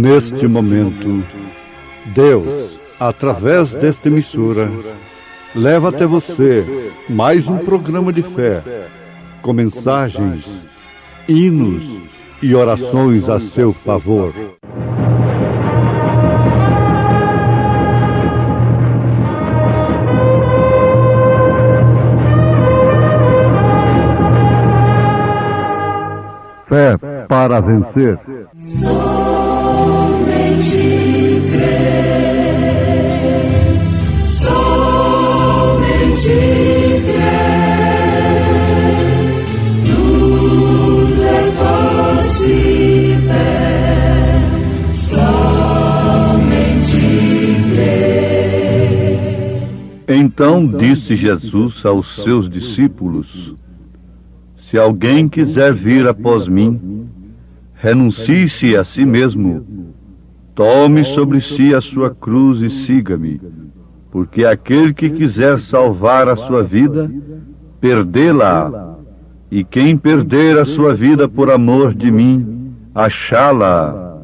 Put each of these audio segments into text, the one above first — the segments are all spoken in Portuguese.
Neste momento, Deus, através desta emissora, leva até você mais um programa de fé, com mensagens, hinos e orações a seu favor. Fé para vencer. Somente crer, somente crer, tudo é possível, somente crer. Então disse Jesus aos seus discípulos: se alguém quiser vir após mim, renuncie-se a si mesmo, tome sobre si a sua cruz e siga-me, porque aquele que quiser salvar a sua vida, perdê-la, e quem perder a sua vida por amor de mim, achá-la,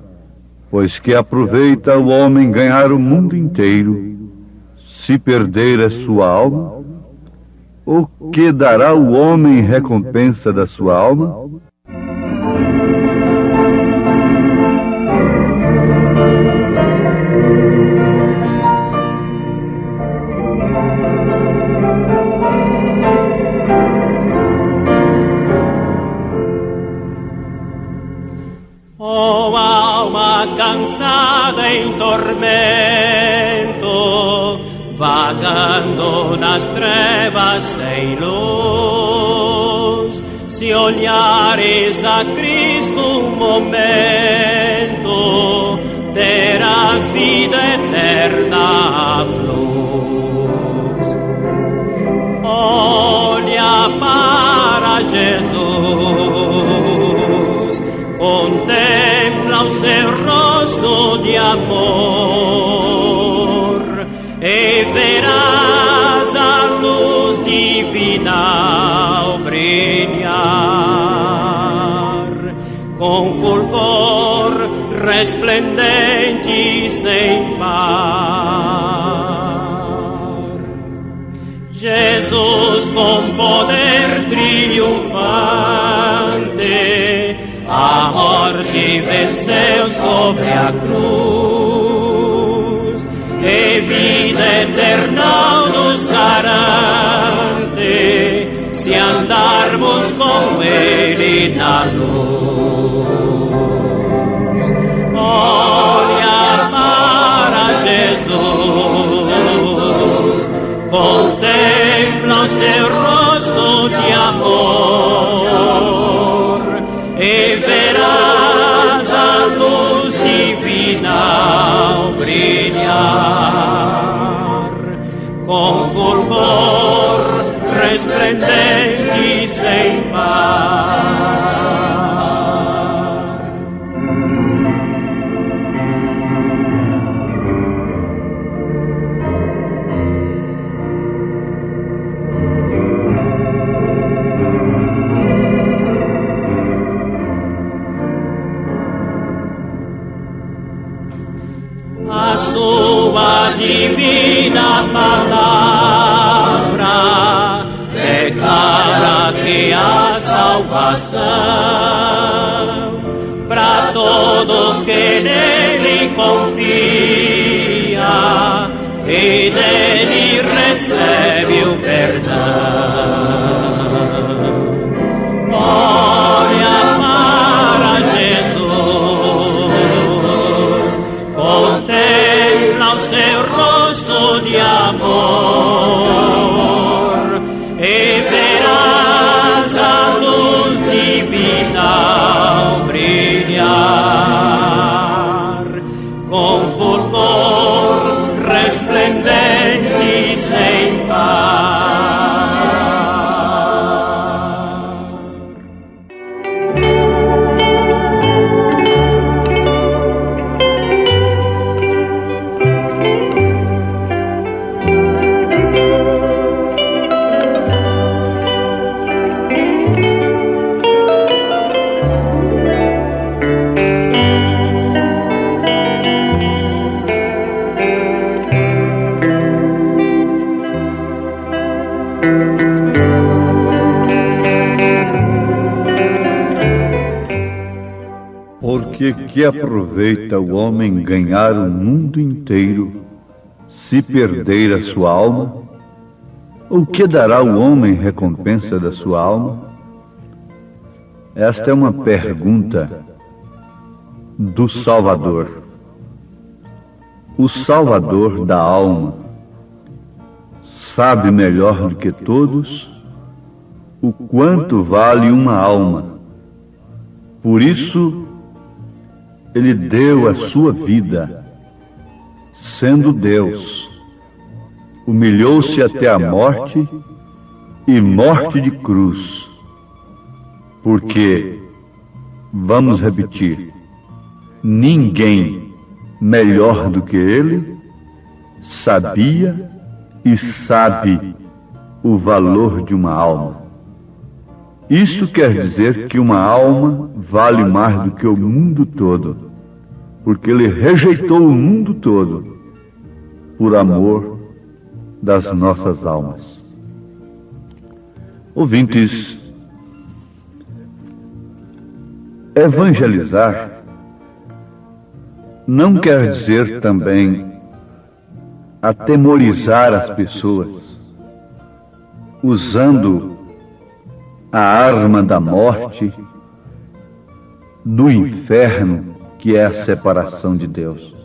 pois que aproveita o homem ganhar o mundo inteiro, se perder a sua alma? O que dará o homem em recompensa da sua alma? Oh alma cansada em tormento, vagando nas trevas sem luz, se olhares a Cristo um momento, terás vida eterna a luz. Olha para Jesus, contempla o seu rosto de amor, e verás a luz divina ao brilhar, com fulgor resplendente sem par. Jesus com poder triunfante, a morte venceu sobre a cruz, e vida eterna nos garante, se andarmos com Ele na luz. Olha para Jesus, contempla o seu rosto de amor, e verás a luz divina ao brilhar, com fulgor resplendente sem par. A sua divina palavra declara que há salvação para todo que nele confia e dele recebe o perdão. Olha para Jesus, contempla o seu rosto de amor, e verás a luz divina ao brilhar, com fulgor resplendente Porque que aproveita o homem ganhar o mundo inteiro, se perder a sua alma? O que dará o homem recompensa da sua alma? Esta é uma pergunta do Salvador. O Salvador da alma sabe melhor do que todos o quanto vale uma alma. Por isso, ele deu a sua vida, sendo Deus. Humilhou-se até a morte e morte de cruz. Porque, vamos repetir, ninguém melhor do que ele sabia e sabe o valor de uma alma. Isto quer dizer que uma alma vale mais do que o mundo todo, porque ele rejeitou o mundo todo por amor das nossas almas. Ouvintes, evangelizar não quer dizer também atemorizar as pessoas, usando a arma da morte, do inferno, que é a separação de Deus.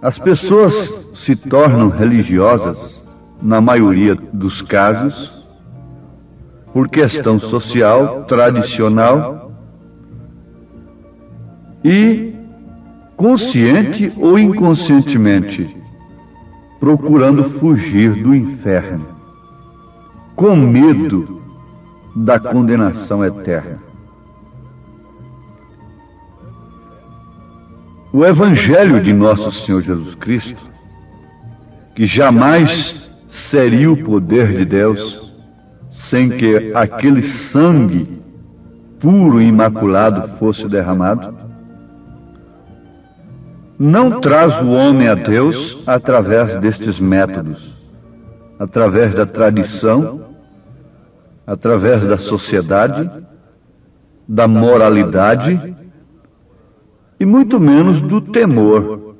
As pessoas se tornam religiosas, na maioria dos casos, por questão social, tradicional e, consciente ou inconscientemente, procurando fugir do inferno, com medo da condenação eterna. O Evangelho de Nosso Senhor Jesus Cristo, que jamais seria o poder de Deus sem que aquele sangue puro e imaculado fosse derramado, não traz o homem a Deus através destes métodos, através da tradição, através da sociedade, da moralidade e muito menos do temor,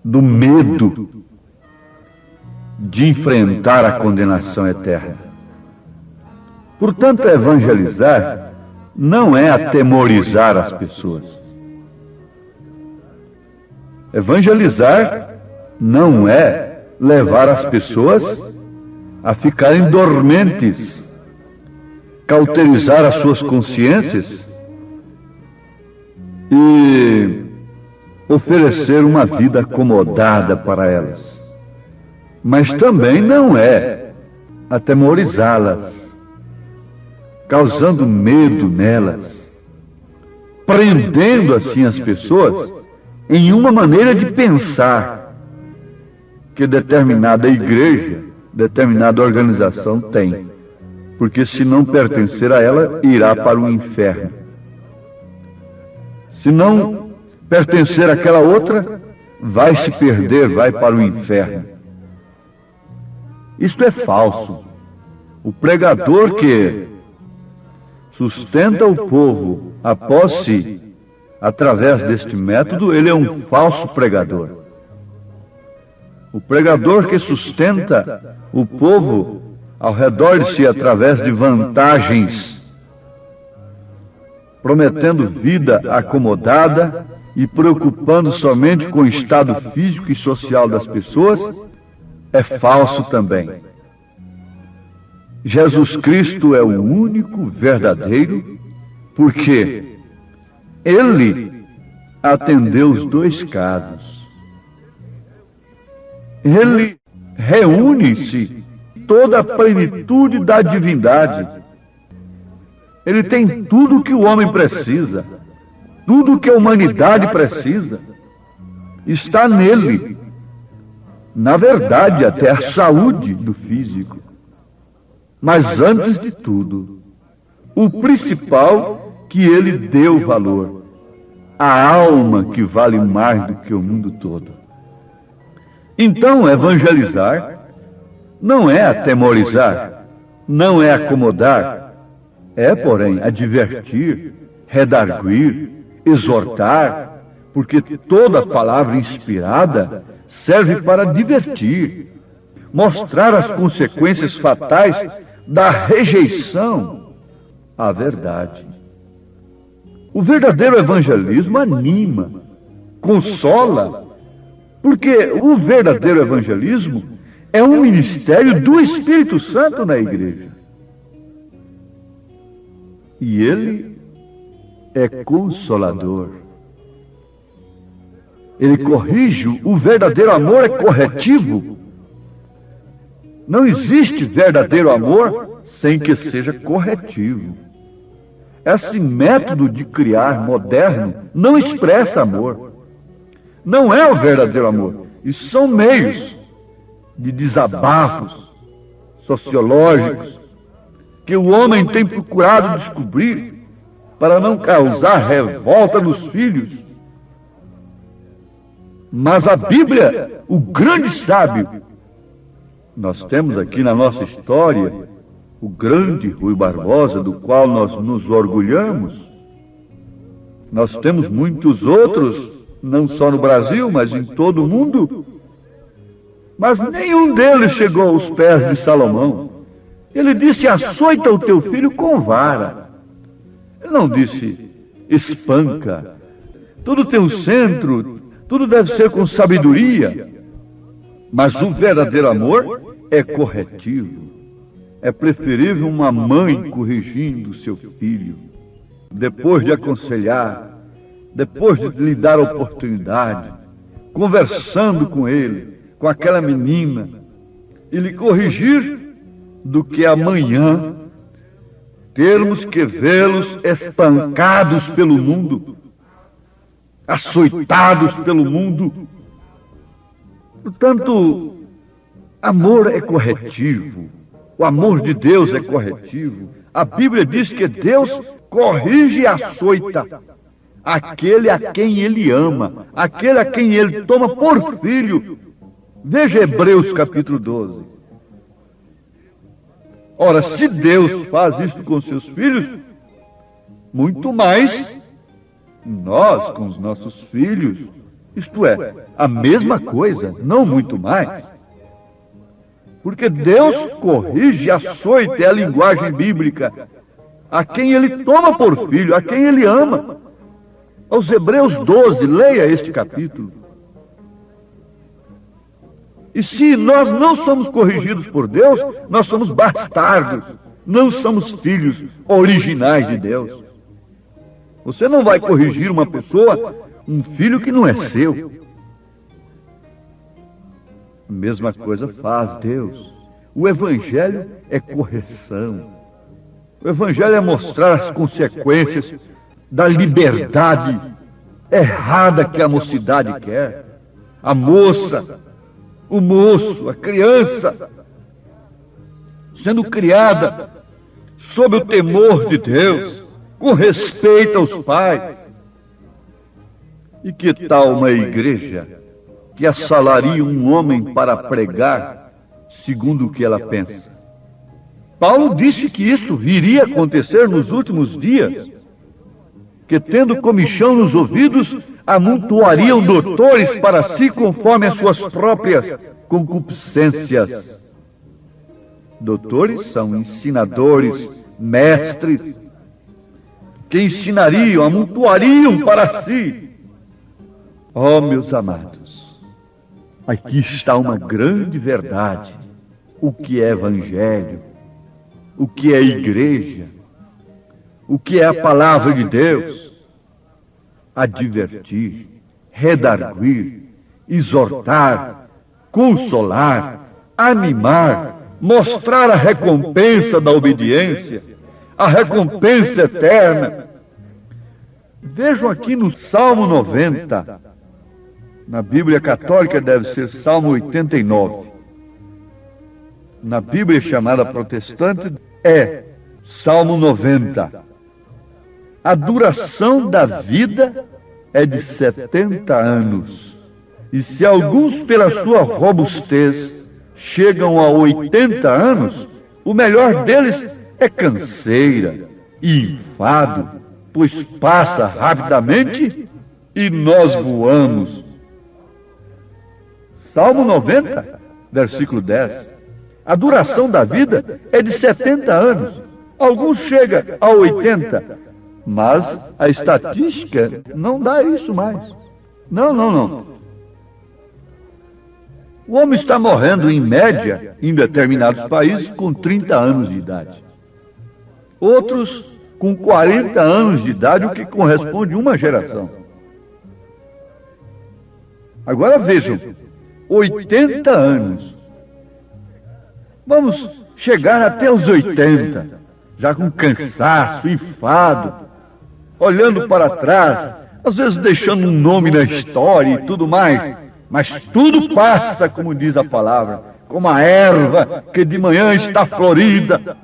do medo de enfrentar a condenação eterna. Portanto, evangelizar não é atemorizar as pessoas. Evangelizar não é levar as pessoas a ficarem dormentes, cauterizar as suas consciências e oferecer uma vida acomodada para elas. Mas também não é atemorizá-las, causando medo nelas, prendendo assim as pessoas em uma maneira de pensar que determinada igreja, determinada organização tem, porque se não pertencer a ela, irá para o inferno. Se não pertencer àquela outra, vai se perder, vai para o inferno. Isto é falso. O pregador que sustenta o povo após si, através deste método, ele é um falso pregador. O pregador que sustenta o povo ao redor de si através de vantagens, prometendo vida acomodada e preocupando somente com o estado físico e social das pessoas, é falso também. Jesus Cristo é o único verdadeiro, porque Ele atendeu os dois casos. Ele reúne-se toda a plenitude da divindade. Ele tem tudo o que o homem precisa, tudo o que a humanidade precisa, está nele. Na verdade, até a saúde do físico. Mas antes de tudo, o principal que ele deu valor, a alma que vale mais do que o mundo todo. Então, evangelizar não é atemorizar, não é acomodar, é, porém, advertir redarguir, exortar, porque toda palavra inspirada serve para divertir, mostrar as consequências fatais da rejeição à verdade. O verdadeiro evangelismo anima, consola, porque o verdadeiro evangelismo é um ministério do Espírito Santo na igreja. E ele é consolador. Ele corrige, o verdadeiro amor é corretivo. Não existe verdadeiro amor sem que seja corretivo. Esse método de criar moderno não expressa amor. Não é o verdadeiro amor. Isso são meios de desabafos sociológicos que o homem tem procurado descobrir para não causar revolta nos filhos. Mas a Bíblia, o grande sábio, nós temos aqui na nossa história o grande Rui Barbosa, do qual nós nos orgulhamos. Nós temos muitos outros, não só no Brasil, mas em todo o mundo. Mas nenhum deles chegou aos pés de Salomão. Ele disse: açoita o teu filho com vara. Ele não disse: espanca. Tudo tem um centro, tudo deve ser com sabedoria. Mas o verdadeiro amor é corretivo. É preferível uma mãe corrigindo seu filho, depois de aconselhar, depois de lhe dar a oportunidade, conversando com ele, com aquela menina, e lhe corrigir, do que amanhã termos que vê-los espancados pelo mundo, açoitados pelo mundo. Portanto, amor é corretivo. O amor de Deus é corretivo. A Bíblia diz que Deus corrige e açoita aquele a quem Ele ama, aquele a quem Ele toma por filho. Veja Hebreus capítulo 12. Ora, se Deus faz isso com seus filhos, muito mais nós com os nossos filhos. Isto é, a mesma coisa, não muito mais. Porque Deus corrige, açoita, é a linguagem bíblica, a quem Ele toma por filho, a quem Ele ama. Aos Hebreus 12, leia este capítulo. E se nós não somos corrigidos por Deus, nós somos bastardos, não somos filhos originais de Deus. Você não vai corrigir uma pessoa, um filho que não é seu. A mesma coisa faz Deus. O Evangelho é correção. O Evangelho é mostrar as consequências da liberdade errada que a mocidade quer. A moça, o moço, a criança, sendo criada sob o temor de Deus, com respeito aos pais. E que tal uma igreja que assalaria um homem para pregar segundo o que ela pensa? Paulo disse que isto viria a acontecer nos últimos dias, que tendo comichão nos ouvidos, amontoariam doutores para si conforme as suas próprias concupiscências. Doutores são ensinadores, mestres, que ensinariam, amontoariam para si. Oh, meus amados, aqui está uma grande verdade. O que é evangelho? O que é igreja? O que é a palavra de Deus? Advertir, redarguir, exortar, consolar, animar, mostrar a recompensa da obediência, a recompensa eterna. Vejam aqui no Salmo 90, na Bíblia católica deve ser Salmo 89. Na Bíblia chamada protestante é Salmo 90. A duração da vida é de 70 anos. E se alguns, pela sua robustez, chegam a 80 anos, o melhor deles é canseira e enfado, pois passa rapidamente e nós voamos. Salmo 90, versículo 10. A duração da vida é de 70 anos. Alguns chegam a 80, mas a estatística não dá isso mais. Não. O homem está morrendo, em média, em determinados países, com 30 anos de idade. Outros com 40 anos de idade, o que corresponde a uma geração. Agora vejam, 80 anos. Vamos chegar até os 80, já com cansaço, enfado, olhando para trás, às vezes deixando um nome na história e tudo mais, mas tudo passa, como diz a palavra, como a erva que de manhã está florida,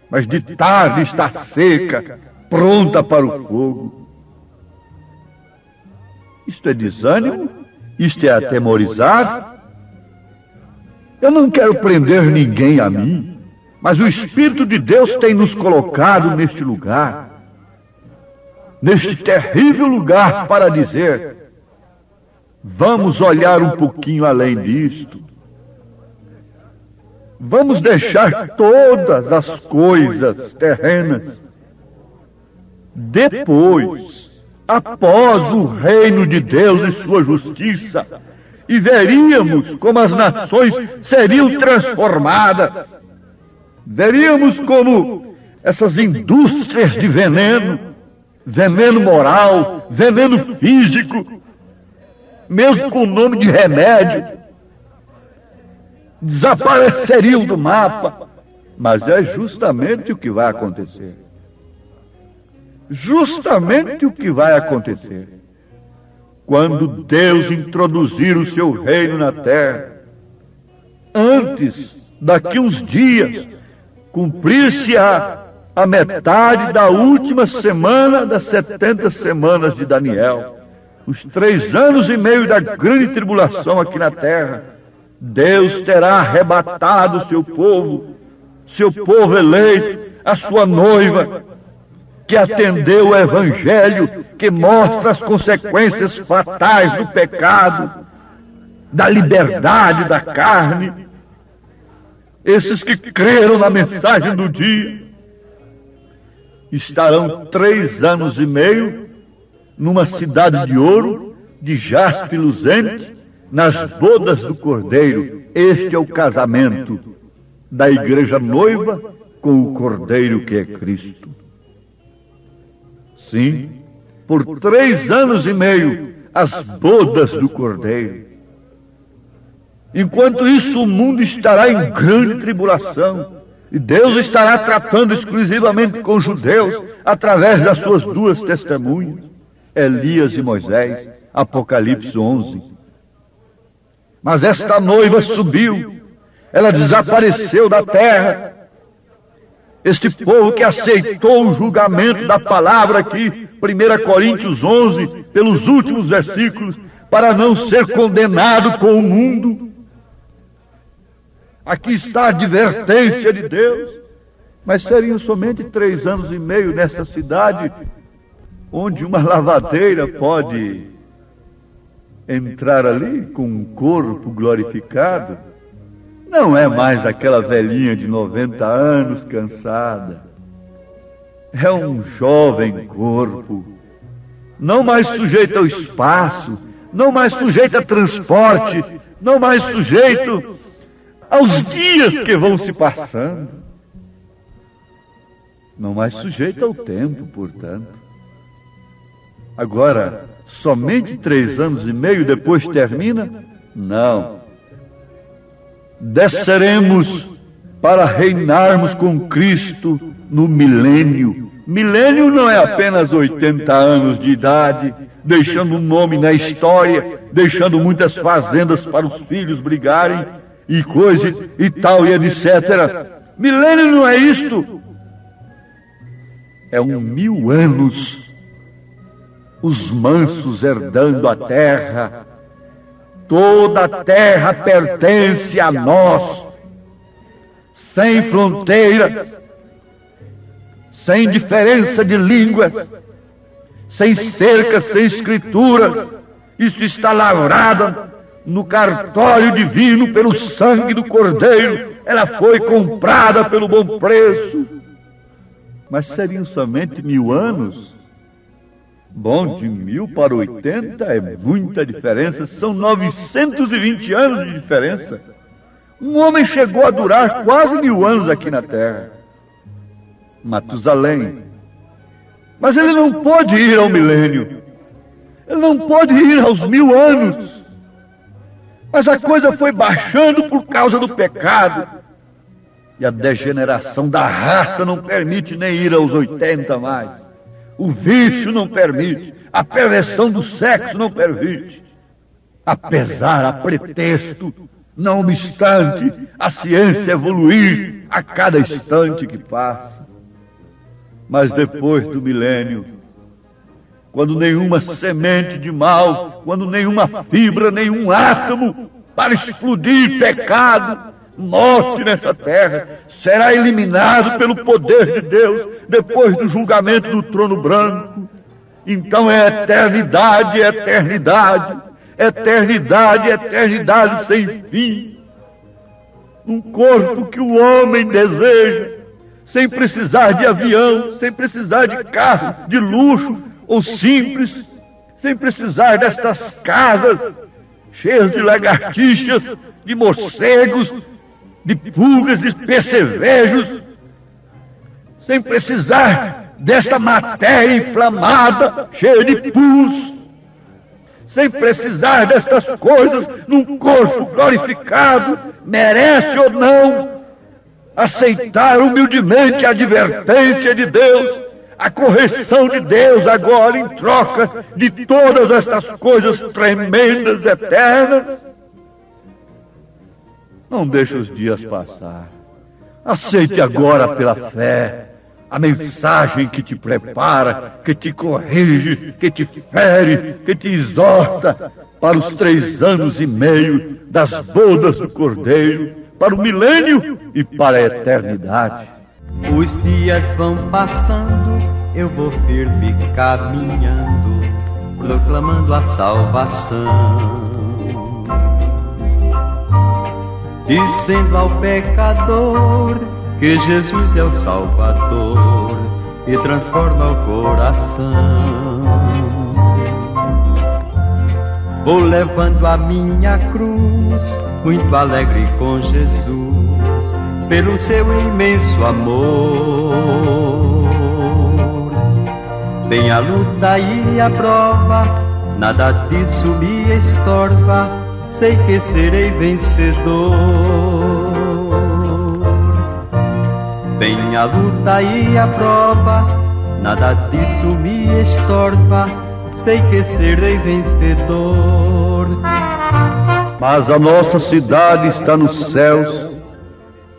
mas de tarde está seca, pronta para o fogo. Isto é desânimo? Isto é atemorizar? Eu não quero prender ninguém a mim, mas o Espírito de Deus tem nos colocado neste lugar, neste terrível lugar, para dizer: vamos olhar um pouquinho além disto. Vamos deixar todas as coisas terrenas. Depois, após o reino de Deus e sua justiça, e veríamos como as nações seriam transformadas. Veríamos como essas indústrias de veneno, veneno moral, veneno físico, mesmo com o nome de remédio, desapareceriam do mapa. Mas é justamente o que vai acontecer. Justamente o que vai acontecer. Quando Deus introduzir o seu reino na terra, antes, daqui uns dias, cumprir-se a metade da última semana das 70 semanas de Daniel, os 3 anos e meio da grande tribulação aqui na terra, Deus terá arrebatado seu povo eleito, a sua noiva, que atendeu o Evangelho, que mostra as consequências fatais do pecado, da liberdade da carne. Esses que creram na mensagem do dia estarão 3 anos e meio numa cidade de ouro, de jaspe luzente, nas bodas do Cordeiro. Este é o casamento da igreja noiva com o Cordeiro, que é Cristo. Sim, por 3 anos e meio, as bodas do Cordeiro. Enquanto isso, o mundo estará em grande tribulação, e Deus estará tratando exclusivamente com os judeus, através das suas 2 testemunhas, Elias e Moisés, Apocalipse 11. Mas esta noiva subiu, ela desapareceu da terra. Este povo que aceitou o julgamento da palavra aqui, 1 Coríntios 11, pelos últimos versículos, para não ser condenado com o mundo. Aqui está a advertência de Deus. Mas seriam somente 3 anos e meio nessa cidade, onde uma lavadeira pode entrar ali com um corpo glorificado. Não é mais aquela velhinha de 90 anos cansada. É um jovem corpo, não mais sujeito ao espaço, não mais sujeito a transporte, não mais sujeito aos dias que vão se passando, não mais sujeito ao tempo, portanto. Agora, somente 3 anos e meio depois termina? Não. Desceremos para reinarmos com Cristo no milênio. Milênio não é apenas 80 anos de idade, deixando um nome na história, deixando muitas fazendas para os filhos brigarem, e coisa e tal, e etc. Milênio não é isto. É 1000 anos. Os mansos herdando a terra. Toda a terra pertence a nós, sem fronteiras, sem diferença de línguas, sem cercas, sem escrituras. Isso está lavrado no cartório divino pelo sangue do Cordeiro. Ela foi comprada pelo bom preço. Mas seriam somente 1000 anos? Bom, de 1000 para 80 é muita diferença. São 920 anos de diferença. Um homem chegou a durar quase 1000 anos aqui na terra, Matusalém. Mas ele não pôde ir ao milênio. Ele não pôde ir aos 1000 anos. Mas a coisa foi baixando por causa do pecado. E a degeneração da raça não permite nem ir aos 80 mais. O vício não permite. A perversão do sexo não permite. Apesar, a pretexto, não obstante, a ciência evoluir a cada instante que passa. Mas depois do milênio, quando nenhuma semente de mal, quando nenhuma fibra, nenhum átomo para explodir pecado, morte nessa terra, será eliminado pelo poder de Deus, depois do julgamento do trono branco. Então é eternidade, eternidade, eternidade, eternidade sem fim. Um corpo que o homem deseja, sem precisar de avião, sem precisar de carro de luxo ou simples, sem precisar destas casas cheias de lagartixas, de morcegos, de pulgas, de percevejos, sem precisar desta matéria inflamada, cheia de pus, sem precisar destas coisas num corpo glorificado. Merece ou não aceitar humildemente a advertência de Deus, a correção de Deus agora em troca de todas estas coisas tremendas, eternas? Não deixe os dias passar. Aceite agora pela fé a mensagem que te prepara, que te corrige, que te fere, que te exorta para os 3 anos e meio das bodas do Cordeiro, para o milênio e para a eternidade. Os dias vão passando, eu vou firme caminhando, proclamando a salvação, dizendo ao pecador que Jesus é o Salvador e transforma o coração. Vou levando a minha cruz, muito alegre com Jesus, pelo seu imenso amor. Vem a luta e a prova, nada disso me estorva, sei que serei vencedor. Vem a luta e a prova, nada disso me estorva, sei que serei vencedor. Mas a nossa cidade está nos céus,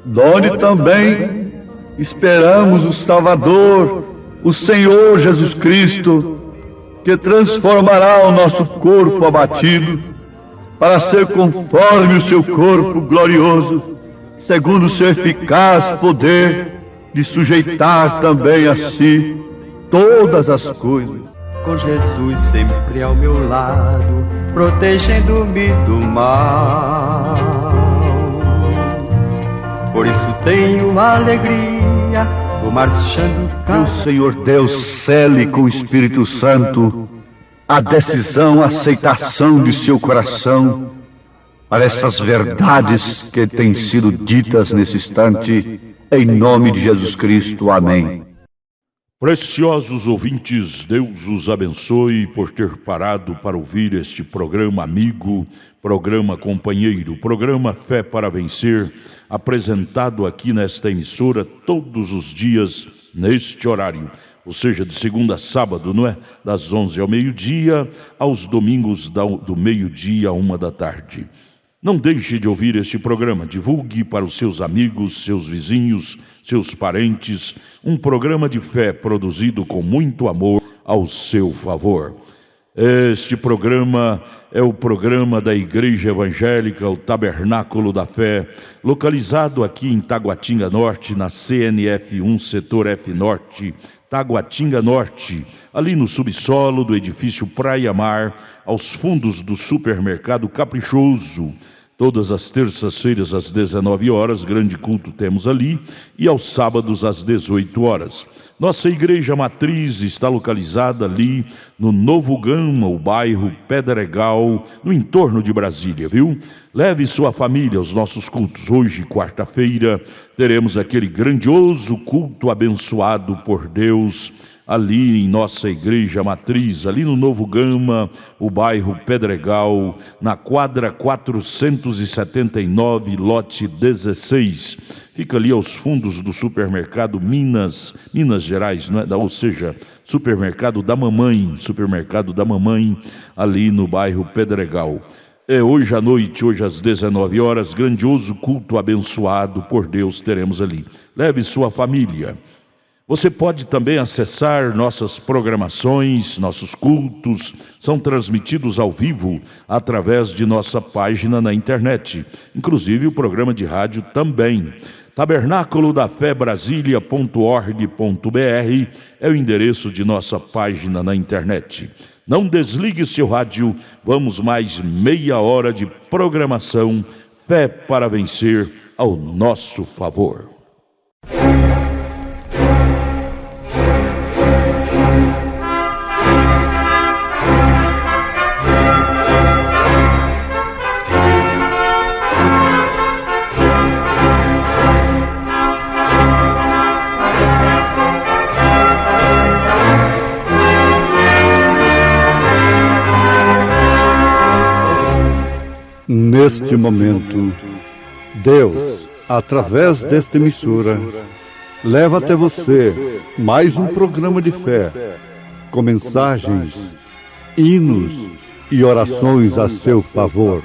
donde também esperamos o Salvador, o Senhor Jesus Cristo, que transformará o nosso corpo abatido para ser conforme o seu corpo glorioso, segundo o seu eficaz poder de sujeitar também a si todas as coisas. Com Jesus sempre ao meu lado, protegendo-me do mal. Por isso tenho alegria, vou marchando. Que o Senhor Deus cele com o Espírito Santo a decisão, a aceitação de seu coração para essas verdades que têm sido ditas nesse instante, em nome de Jesus Cristo. Amém. Preciosos ouvintes, Deus os abençoe por ter parado para ouvir este programa amigo, programa companheiro, programa Fé para Vencer, apresentado aqui nesta emissora todos os dias neste horário, ou seja, de segunda a sábado, não é? Das 11 ao meio-dia, aos domingos do meio-dia à 1 da tarde. Não deixe de ouvir este programa, divulgue para os seus amigos, seus vizinhos, seus parentes, um programa de fé produzido com muito amor ao seu favor. Este programa é o programa da Igreja Evangélica, o Tabernáculo da Fé, localizado aqui em Taguatinga Norte, na CNF 1, Setor F Norte, Taguatinga Norte, ali no subsolo do edifício Praia Mar, aos fundos do supermercado Caprichoso. Todas as terças-feiras às 19 horas, grande culto temos ali, e aos sábados às 18 horas. Nossa igreja matriz está localizada ali no Novo Gama, o bairro Pedregal, no entorno de Brasília, viu? Leve sua família aos nossos cultos. Hoje, quarta-feira, teremos aquele grandioso culto abençoado por Deus, ali em nossa igreja matriz, ali no Novo Gama, o bairro Pedregal, na quadra 479, lote 16. Fica ali aos fundos do supermercado Minas Gerais, não é? Ou seja, supermercado da mamãe, ali no bairro Pedregal. Hoje à noite, hoje às 19 horas, grandioso culto abençoado por Deus teremos ali. Leve sua família. Você pode também acessar nossas programações, nossos cultos, são transmitidos ao vivo através de nossa página na internet, inclusive o programa de rádio também. Tabernáculo da Fé Brasília.org.br é o endereço de nossa página na internet. Não desligue seu rádio, vamos mais meia hora de programação, Fé para Vencer ao nosso favor. Neste momento, Deus, através desta emissora, leva até você mais um programa de fé, com mensagens, hinos e orações a seu favor.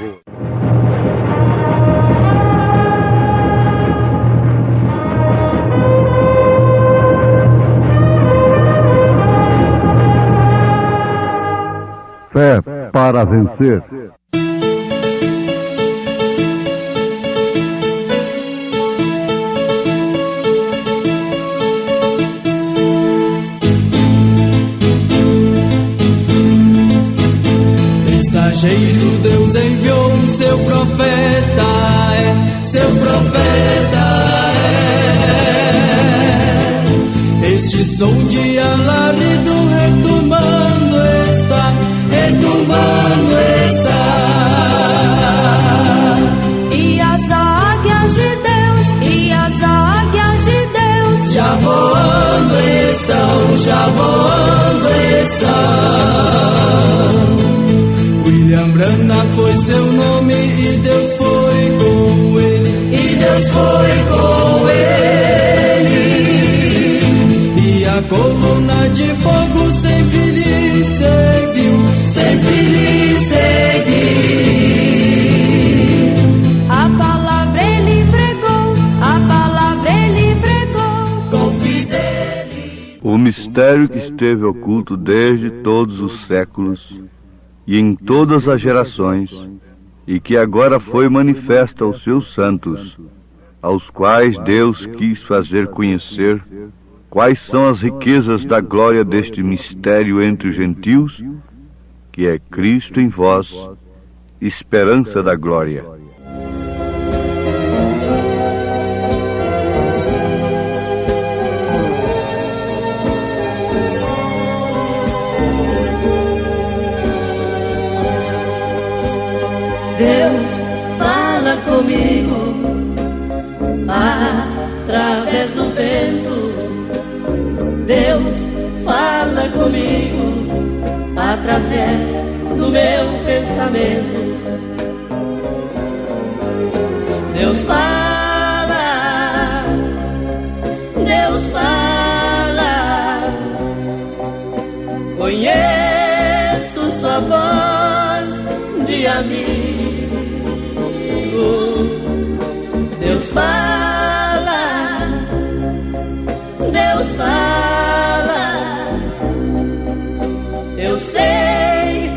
Fé para vencer. Mensageiro Deus enviou seu profeta, seu profeta Este som de alarido retumbando está, retumbando está. E as águias de Deus, e as águias de Deus já voando estão, já voando estão. William Branham foi seu nome e Deus foi com ele, e Deus foi com ele. E a coluna de fogo sempre lhe seguiu, sempre lhe seguiu. A palavra ele pregou, a palavra ele pregou com fidelidade. O mistério que esteve oculto desde todos os séculos e em todas as gerações, e que agora foi manifesto aos seus santos, aos quais Deus quis fazer conhecer quais são as riquezas da glória deste mistério entre os gentios, que é Cristo em vós, esperança da glória. Deus fala comigo através do vento. Deus fala comigo através do meu pensamento. Deus fala, Deus fala. Conheço sua voz de amigo. Deus fala, Deus fala. Eu sei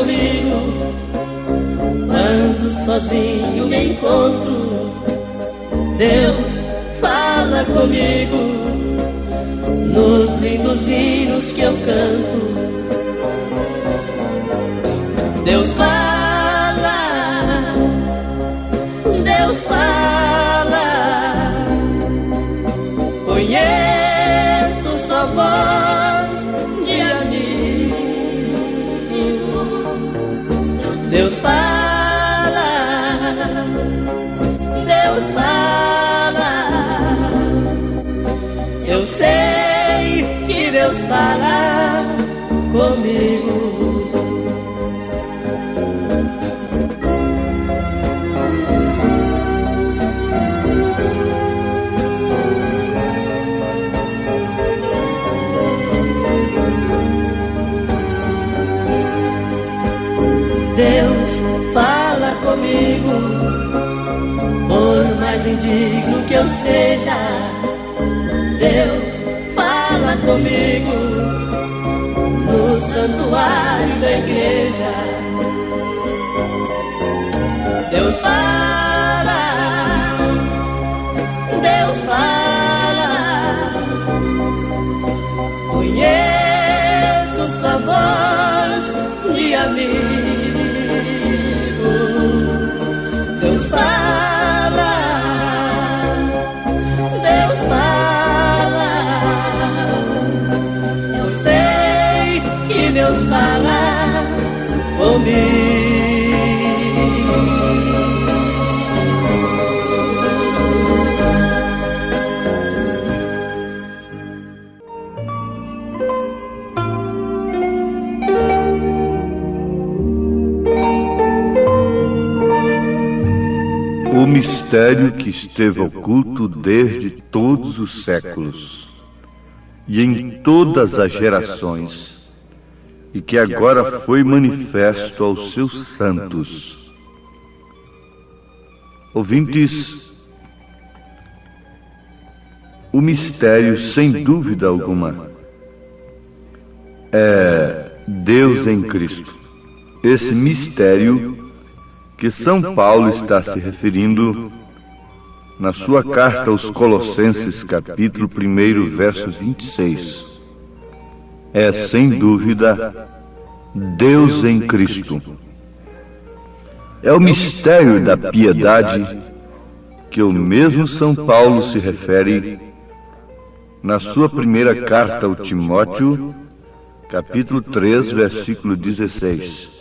comigo quando sozinho me encontro. Deus fala comigo nos lindos hinos que eu canto. Deus fala, Deus fala, conheço sua voz de amigo. Deus fala, Deus fala, eu sei que Deus fala comigo. Deus fala comigo, por mais indigno que eu seja. Deus fala comigo no santuário da igreja. Deus fala, Deus fala, conheço sua voz de amigo. Deus fala, Deus fala, eu sei que Deus fala comigo. O mistério que esteve oculto desde todos os séculos e em todas as gerações, e que agora foi manifesto aos seus santos. Ouvintes, o mistério, sem dúvida alguma, é Deus em Cristo. Esse mistério que São Paulo está se referindo na sua carta aos Colossenses, capítulo 1, verso 26. É, sem dúvida, Deus em Cristo. É o mistério da piedade que o mesmo São Paulo se refere na sua primeira carta ao Timóteo, capítulo 3, versículo 16.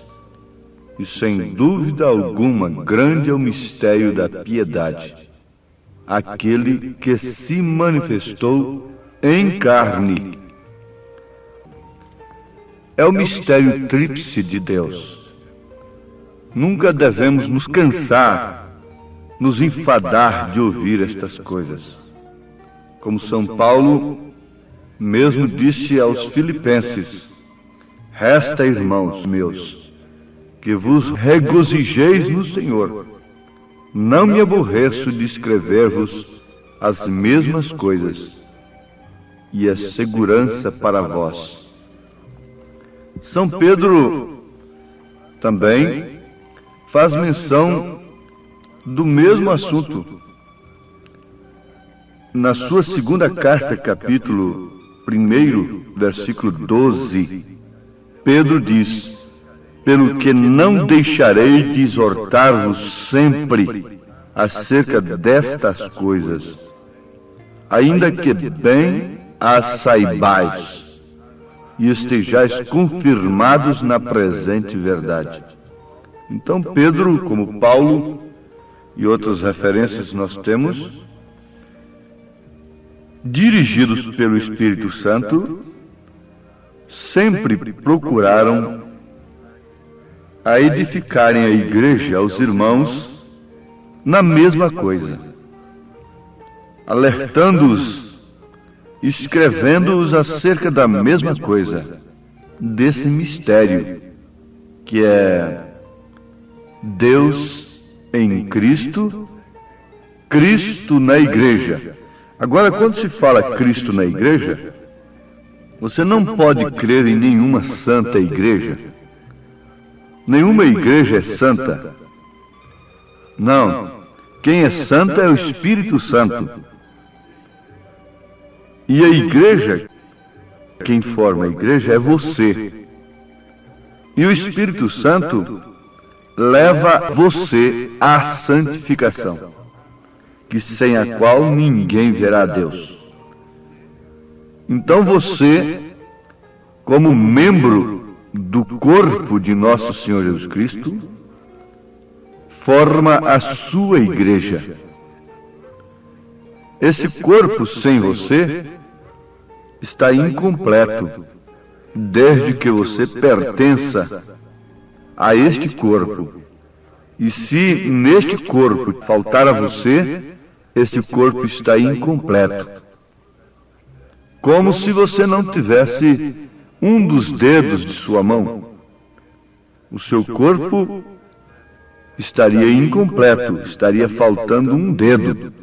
E sem dúvida alguma, grande é o mistério da piedade, aquele que se manifestou em carne. É o mistério tríplice de Deus. Nunca devemos nos cansar, nos enfadar de ouvir estas coisas. Como São Paulo mesmo disse aos Filipenses: resta, irmãos meus, que vos regozijeis no Senhor. Não me aborreço de escrever-vos as mesmas coisas, e é segurança para vós. São Pedro também faz menção do mesmo assunto. Na sua segunda carta, capítulo 1, versículo 12, Pedro diz: pelo que não deixarei de exortar-vos sempre acerca destas coisas, ainda que bem as saibais e estejais confirmados na presente verdade. Então Pedro, como Paulo e outras referências nós temos, dirigidos pelo Espírito Santo, sempre procuraram a edificarem a igreja, aos irmãos, na mesma coisa, alertando-os, escrevendo-os acerca da mesma coisa, desse mistério, que é Deus em Cristo, Cristo na igreja. Agora, quando se fala Cristo na igreja, você não pode crer em nenhuma santa igreja, Nenhuma igreja é santa. Não. Quem é santo é o Espírito Santo. E a igreja, quem forma a igreja é você. E o Espírito Santo leva você à santificação, que sem a qual ninguém verá Deus. Então você, como membro do corpo de nosso Senhor Jesus Cristo, forma a sua igreja. Esse corpo sem você está incompleto, desde que você pertença a este corpo. E se neste corpo faltar a você, esse corpo está incompleto. Como se você não tivesse um dos dedos de sua mão. O seu corpo estaria incompleto, estaria faltando um dedo.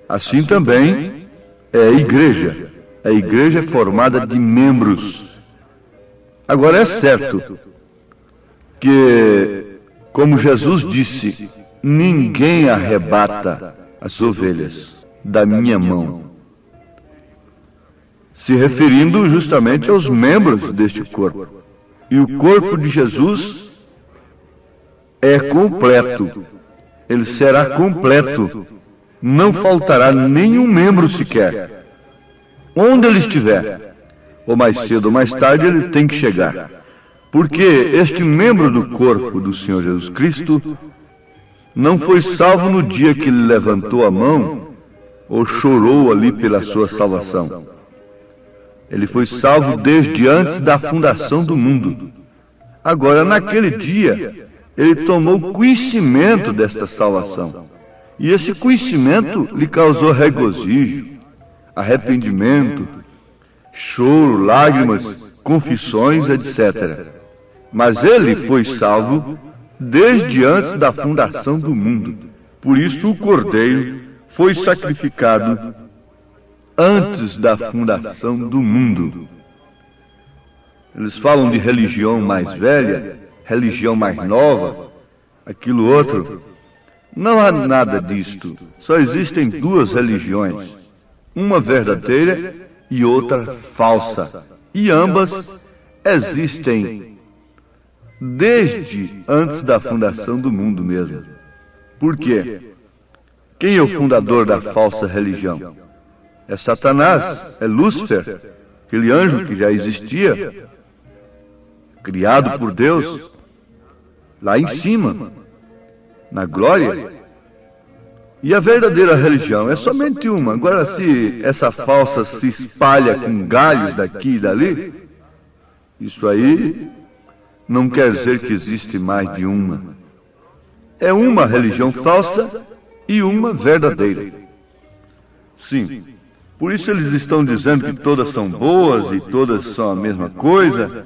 Assim também é a igreja. A igreja é formada de membros. Agora é certo que, como Jesus disse, ninguém arrebata as ovelhas da minha mão, se referindo justamente aos membros deste corpo. E o corpo de Jesus é completo. Ele será completo. Não faltará nenhum membro sequer. Onde ele estiver, ou mais cedo ou mais tarde, ele tem que chegar. Porque este membro do corpo do Senhor Jesus Cristo não foi salvo no dia que ele levantou a mão ou chorou ali pela sua salvação. Ele foi salvo desde antes da fundação do mundo. Agora, naquele dia, ele tomou conhecimento desta salvação. E esse conhecimento lhe causou regozijo, arrependimento, choro, lágrimas, confissões, etc. Mas ele foi salvo desde antes da fundação do mundo. Por isso o Cordeiro foi sacrificado antes da fundação do mundo. Eles falam de religião mais velha, religião mais nova, aquilo outro. Não há nada disto. Só existem duas religiões, uma verdadeira e outra falsa. E ambas existem desde antes da fundação do mundo mesmo. Por quê? Quem é o fundador da falsa religião? É Satanás, é Lúcifer, aquele anjo que já existia, criado por Deus, lá em cima, na glória. E a verdadeira religião é somente uma. Agora, se essa falsa se espalha com galhos daqui e dali, isso aí não quer dizer que existe mais de uma. É uma religião falsa e uma verdadeira. Sim. Por isso eles estão dizendo que todas são boas e todas são a mesma coisa,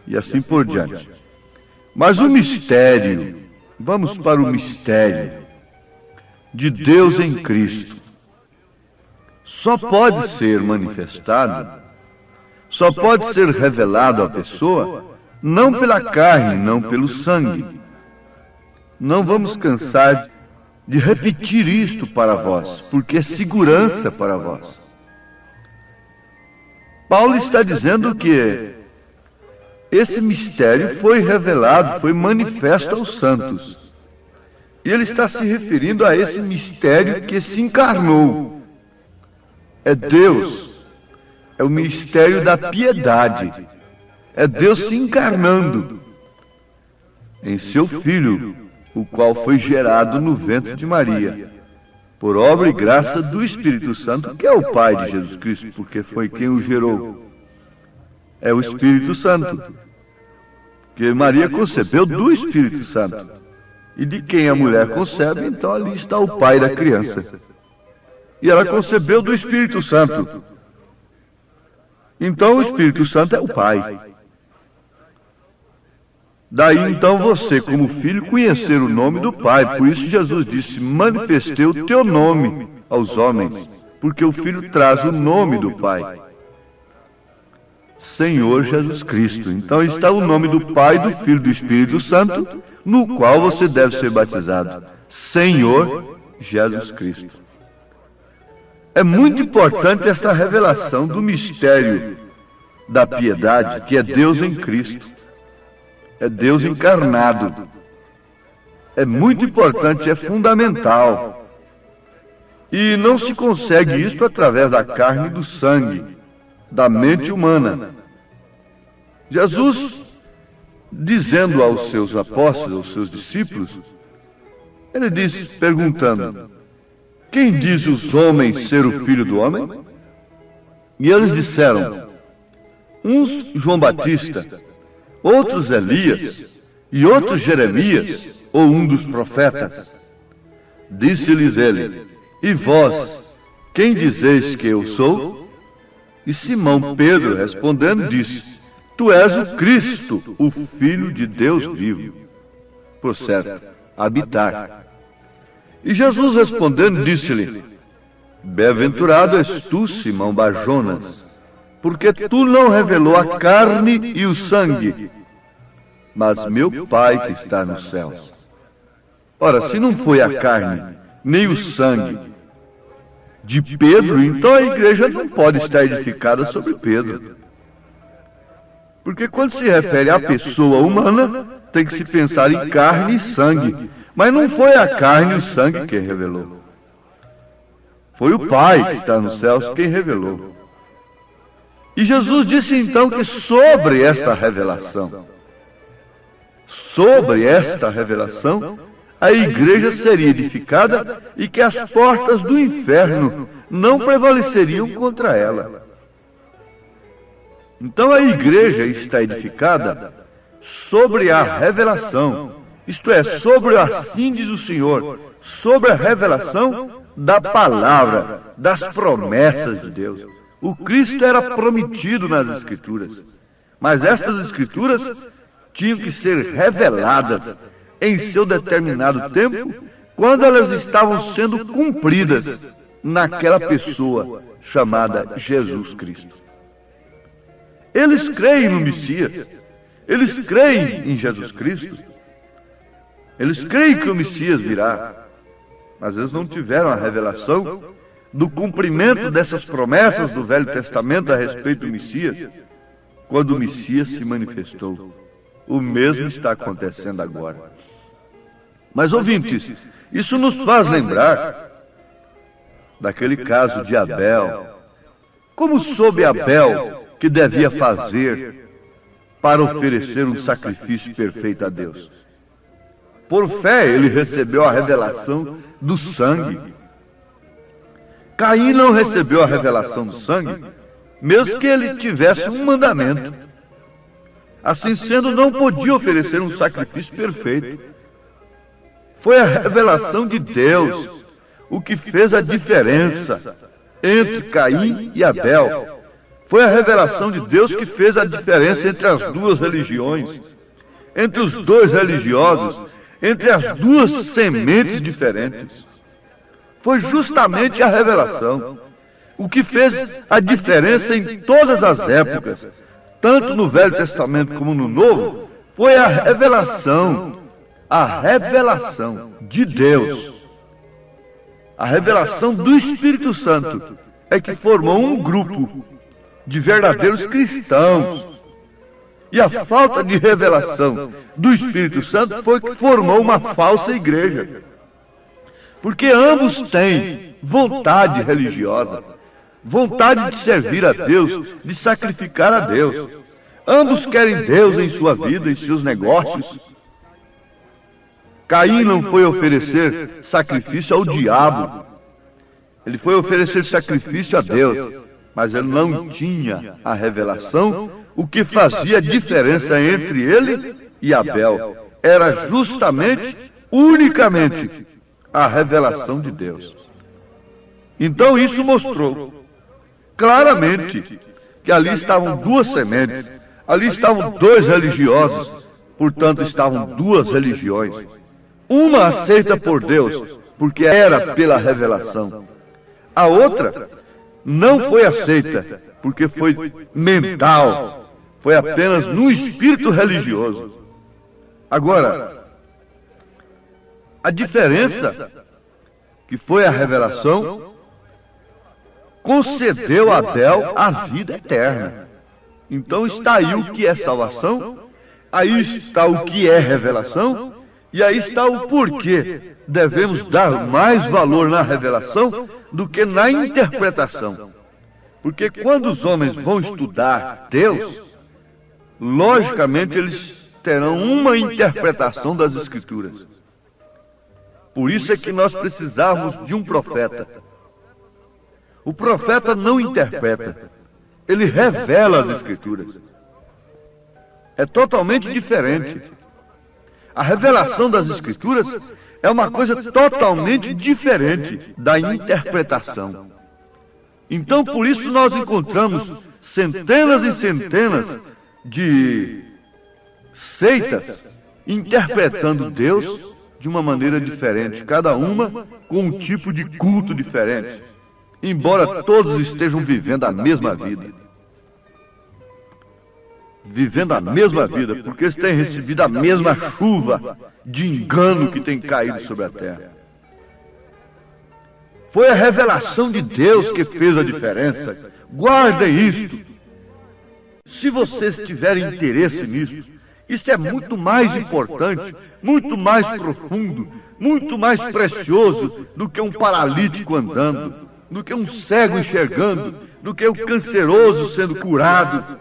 e assim por diante. Mas o mistério, vamos para o mistério de Deus em Cristo, só pode ser manifestado, só pode ser revelado à pessoa, não pela carne, não pelo sangue. Não vamos cansar de repetir isto para vós, porque é segurança para vós. Paulo está dizendo que esse mistério foi revelado, foi manifesto aos santos. E ele está se referindo a esse mistério que se encarnou. É Deus, é o mistério da piedade. É Deus se encarnando em seu Filho, o qual foi gerado no ventre de Maria, por obra e graça do Espírito Santo, que é o Pai de Jesus Cristo, porque foi quem o gerou. É o Espírito Santo, que Maria concebeu do Espírito Santo. E de quem a mulher concebe, então ali está o pai da criança. E ela concebeu do Espírito Santo. Então o Espírito Santo é o Pai. Daí então você, como filho, conhecer o nome do Pai. Por isso Jesus disse: manifestei o teu nome aos homens, porque o Filho traz o nome do Pai. Senhor Jesus Cristo. Então está o nome do Pai, do Filho e do Espírito Santo, no qual você deve ser batizado. Senhor Jesus Cristo. É muito importante essa revelação do mistério da piedade, que é Deus em Cristo. É Deus encarnado. É muito importante, é fundamental. E não se consegue isso através da carne e do sangue, da mente humana. Jesus, dizendo aos seus apóstolos, aos seus discípulos, ele disse, perguntando, quem diz os homens ser o Filho do Homem? E eles disseram, uns João Batista, outros Elias, e outros Jeremias, ou um dos profetas. Disse-lhes ele, e vós, quem dizeis que eu sou? E Simão Pedro, respondendo, disse, tu és o Cristo, o Filho de Deus vivo. Por certo, habitar. E Jesus respondendo, disse-lhe, bem-aventurado és tu, Simão Barjonas, porque tu não revelou a carne e o sangue, mas meu Pai que está nos céus. Ora, se não foi a carne, nem o sangue de Pedro, então a igreja não pode estar edificada sobre Pedro. Porque quando se refere à pessoa humana, tem que se pensar em carne e sangue. Mas não foi a carne e o sangue quem revelou. Foi o Pai que está nos céus quem revelou. E Jesus disse então que sobre esta revelação, a igreja seria edificada e que as portas do inferno não prevaleceriam contra ela. Então a igreja está edificada sobre a revelação, isto é, sobre assim diz o Senhor, sobre a revelação da palavra, das promessas de Deus. O Cristo era prometido nas Escrituras, mas estas Escrituras tinham que ser reveladas em seu determinado tempo, quando elas estavam sendo cumpridas naquela pessoa chamada Jesus Cristo. Eles creem no Messias, eles creem em Jesus Cristo, eles creem que o Messias virá, mas eles não tiveram a revelação do cumprimento dessas promessas do Velho Testamento a respeito do Messias, quando o Messias se manifestou. O mesmo está acontecendo agora. Mas, ouvintes, isso nos faz lembrar daquele caso de Abel. Como soube Abel que devia fazer para oferecer um sacrifício perfeito a Deus? Por fé, ele recebeu a revelação do sangue. Caim não recebeu a revelação do sangue, mesmo que ele tivesse um mandamento. Assim sendo, não podia oferecer um sacrifício perfeito. Foi a revelação de Deus o que fez a diferença entre Caim e Abel. Foi a revelação de Deus que fez a diferença entre as duas religiões, entre os dois religiosos, entre as duas sementes diferentes. Foi justamente a revelação o que fez a diferença em todas as épocas, tanto no Velho Testamento como no Novo. Foi a revelação de Deus, a revelação do Espírito Santo é que formou um grupo de verdadeiros cristãos. E a falta de revelação do Espírito Santo foi que formou uma falsa igreja. Porque ambos têm vontade religiosa, vontade de servir a Deus, de sacrificar a Deus. Ambos querem Deus em sua vida, em seus negócios. Caim não foi oferecer sacrifício ao diabo. Ele foi oferecer sacrifício a Deus. Mas ele não tinha a revelação, o que fazia a diferença entre ele e Abel. Era justamente, unicamente, a revelação de Deus. Então isso mostrou claramente que ali estavam duas sementes, ali estavam dois religiosos, portanto estavam duas religiões. Uma aceita por Deus, porque era pela revelação. A outra não foi aceita, porque foi mental, foi apenas no espírito religioso. Agora, a diferença que foi a revelação concedeu a Abel a vida eterna. Então está aí o que é salvação, aí está o que é revelação, e aí está o porquê devemos dar mais valor na revelação do que na interpretação. Porque quando os homens vão estudar Deus, logicamente eles terão uma interpretação das Escrituras. Por isso é que nós precisamos de um profeta. O profeta não interpreta, ele revela as Escrituras. É totalmente diferente. A revelação das Escrituras é uma coisa totalmente diferente da interpretação. Então, por isso nós encontramos centenas e centenas de seitas interpretando Deus de uma maneira diferente, cada uma com um tipo de culto diferente, embora todos estejam vivendo a mesma vida. Vivendo a mesma vida, porque eles têm recebido a mesma chuva de engano que tem caído sobre a terra. Foi a revelação de Deus que fez a diferença. Guardem isto. Se vocês tiverem interesse nisso, isso é muito mais importante, muito mais profundo, muito mais precioso do que um paralítico andando, do que um cego enxergando, do que o canceroso sendo curado.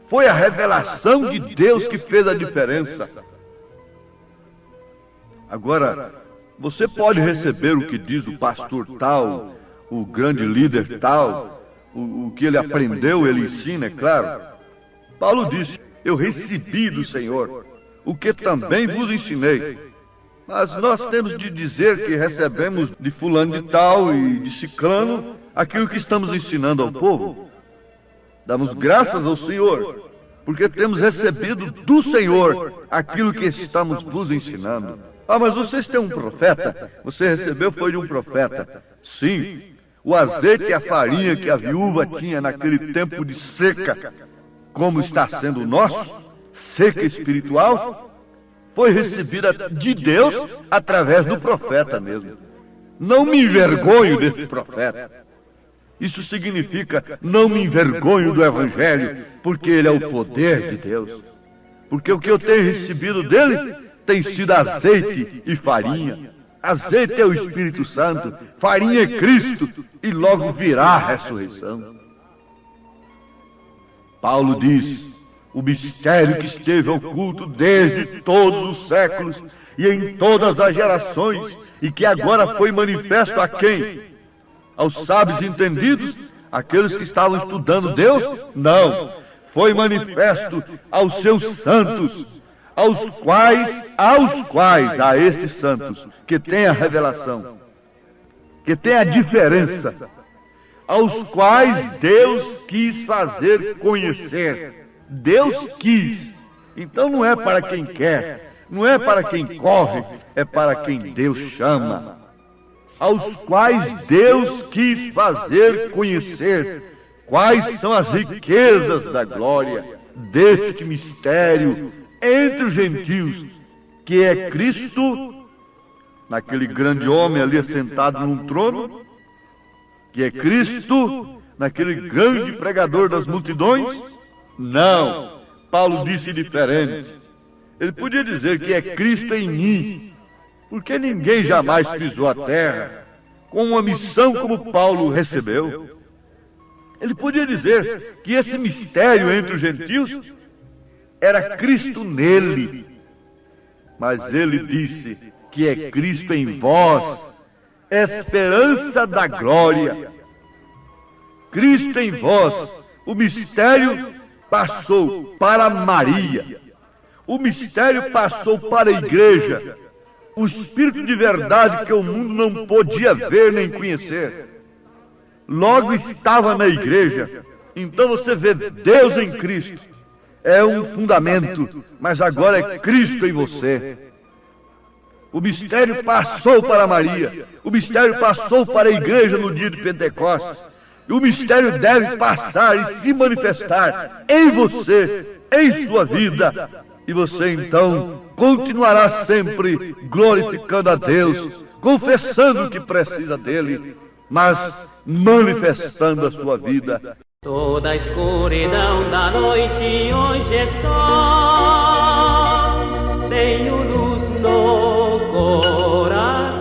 Foi a revelação de Deus que fez a diferença. Agora, você pode receber o que diz o pastor tal, o grande líder tal, o que ele aprendeu, ele ensina, é claro. Paulo disse, eu recebi do Senhor, o que também vos ensinei. Mas nós temos de dizer que recebemos de fulano de tal e de ciclano aquilo que estamos ensinando ao povo. Damos graças ao Senhor, porque temos recebido do Senhor aquilo que estamos vos ensinando. Ah, mas vocês têm um profeta? Você recebeu foi de um profeta. Sim, o azeite e a farinha que a viúva tinha naquele tempo de seca, como está sendo o nosso, seca espiritual, foi recebida de Deus através do profeta mesmo. Não me envergonho desse profeta. Isso significa, não me envergonho do Evangelho, porque ele é o poder de Deus. Porque o que eu tenho recebido dele tem sido azeite e farinha. Azeite é o Espírito Santo, farinha é Cristo, e logo virá a ressurreição. Paulo diz, o mistério que esteve oculto desde todos os séculos e em todas as gerações, e que agora foi manifesto a quem? Aos sábios entendidos? Aqueles que estavam estudando Deus? Não. Foi manifesto aos seus santos, aos quais, a estes santos, que têm a revelação, que têm a diferença, aos quais Deus quis fazer conhecer. Deus quis. Então não é para quem quer, não é para quem corre, é para quem Deus chama. Aos quais Deus quis fazer conhecer quais são as riquezas da glória deste mistério entre os gentios, que é Cristo, naquele grande homem ali sentado num trono, que é Cristo, naquele grande pregador das multidões? Não, Paulo disse diferente. Ele podia dizer que é Cristo em mim, porque ninguém jamais pisou a terra com uma missão como Paulo recebeu. Ele podia dizer que esse mistério entre os gentios era Cristo nele. Mas ele disse que é Cristo em vós, esperança da glória. Cristo em vós, o mistério passou para Maria. O mistério passou para a igreja. O Espírito de verdade que o mundo não podia ver nem conhecer, logo estava na igreja. Então você vê Deus em Cristo. É um fundamento, mas agora é Cristo em você. O mistério passou para Maria. O mistério passou para a igreja no dia de Pentecostes. E o mistério deve passar e se manifestar em você, em sua vida. E você então continuará sempre glorificando a Deus, confessando que precisa dele, mas manifestando a sua vida. Toda a escuridão da noite hoje é sol, tenho luz no coração.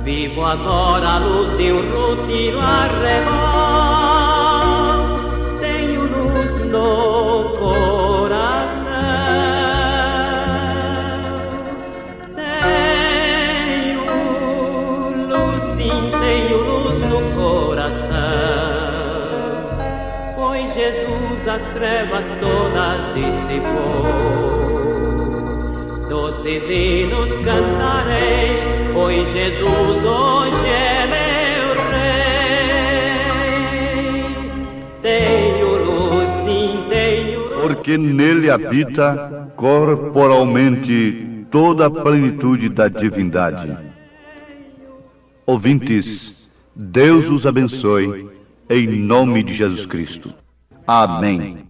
Vivo agora a luz de um rútilo arrebol, tenho luz no coração. Tenho luz, sim, tenho luz no coração, pois Jesus as trevas todas dissipou. Doces hinos cantarei, pois Jesus hoje é meu Rei. Tenho luz, sim, tenho luz. Porque nele habita corporalmente toda a plenitude da divindade. Ouvintes, Deus os abençoe, em nome de Jesus Cristo. Amém.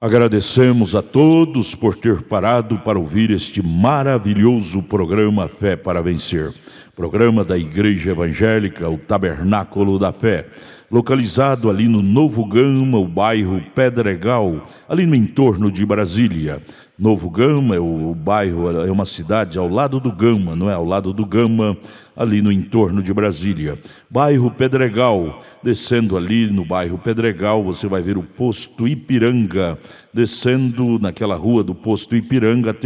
Agradecemos a todos por ter parado para ouvir este maravilhoso programa Fé para Vencer. Programa da Igreja Evangélica, o Tabernáculo da Fé, localizado ali no Novo Gama, o bairro Pedregal, ali no entorno de Brasília. Novo Gama, o bairro, é uma cidade ao lado do Gama, não é? Ao lado do Gama, ali no entorno de Brasília. Bairro Pedregal, descendo ali no bairro Pedregal, você vai ver o posto Ipiranga. Descendo naquela rua do posto Ipiranga,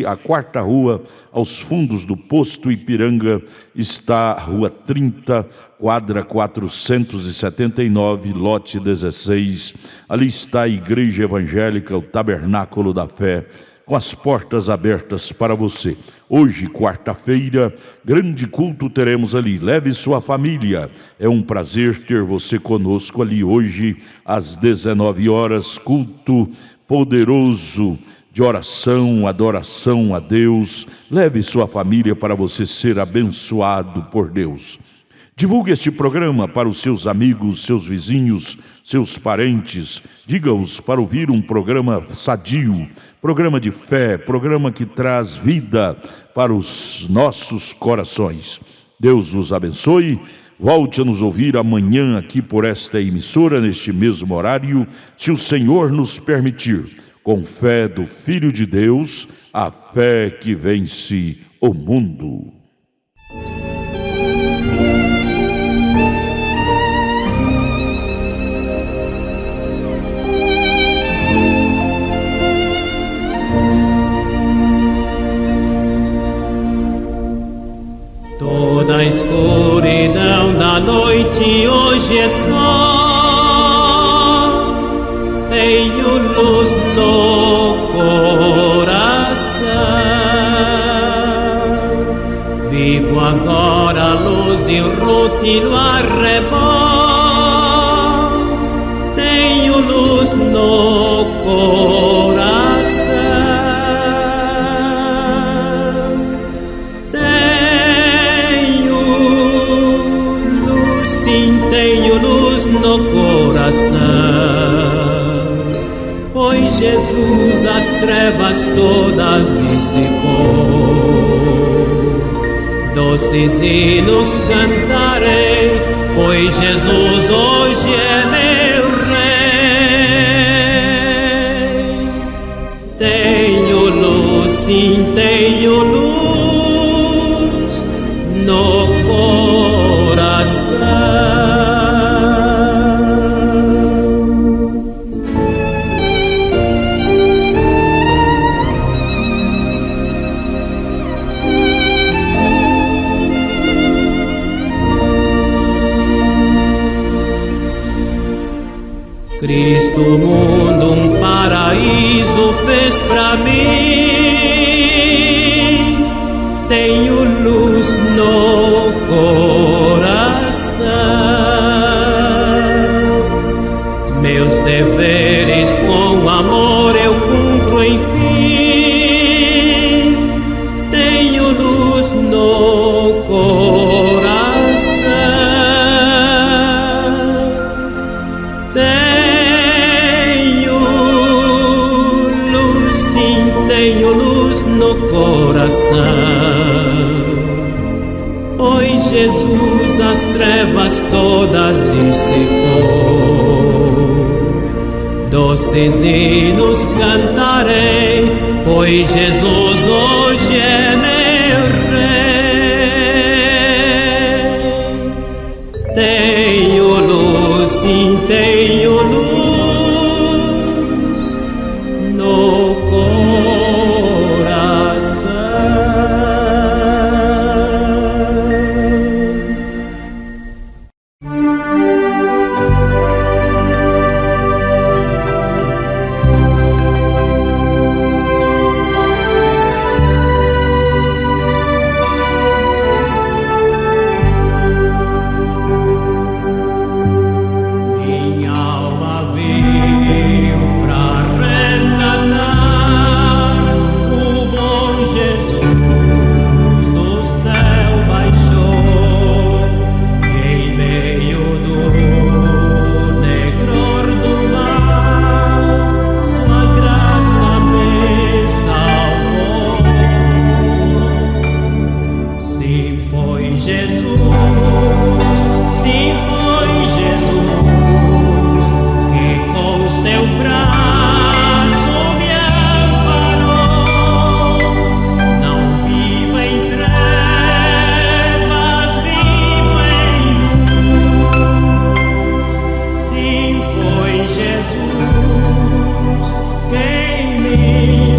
a quarta rua, aos fundos do posto Ipiranga, está a rua 30, quadra 479, lote 16. Ali está a Igreja Evangélica, o Tabernáculo da Fé, com as portas abertas para você. Hoje, quarta-feira, grande culto teremos ali. Leve sua família. É um prazer ter você conosco ali hoje, às 19 horas, culto poderoso de oração, adoração a Deus. Leve sua família para você ser abençoado por Deus. Divulgue este programa para os seus amigos, seus vizinhos, seus parentes. Diga-os para ouvir um programa sadio, programa de fé, programa que traz vida para os nossos corações. Deus os abençoe. Volte a nos ouvir amanhã aqui por esta emissora, neste mesmo horário, se o Senhor nos permitir. Com fé do Filho de Deus, a fé que vence o mundo. Toda a escuridão da noite hoje é sol, tenho luz no coração. Vivo agora a luz de um rútilo arrebol, tenho luz no coração. Tenho luz no coração, pois Jesus as trevas todas dissipou. Doces hinos cantarei, pois Jesus hoje é meu Rei. Tenho luz, sim, tenho luz no coração. Cristo, o mundo, um paraíso fez pra mim. Tenho luz no coração. Meus deveres com amor eu cumpro enfim. Tenho luz no coração. no coração. Pois Jesus as trevas todas dissipou. Doces hinos cantarei, pois Jesus hoje é meu Rei. Tenho luz, sim, tenho luz no coração. Minha alma veio pra resgatar, o bom Jesus do céu baixou, em meio do negror do mar, sua graça me salvou. Sim, foi Jesus, sim, foi Jesus, que com seu braço me amparou. Não vivo em trevas, vivo em luz. Sim, foi Jesus quem me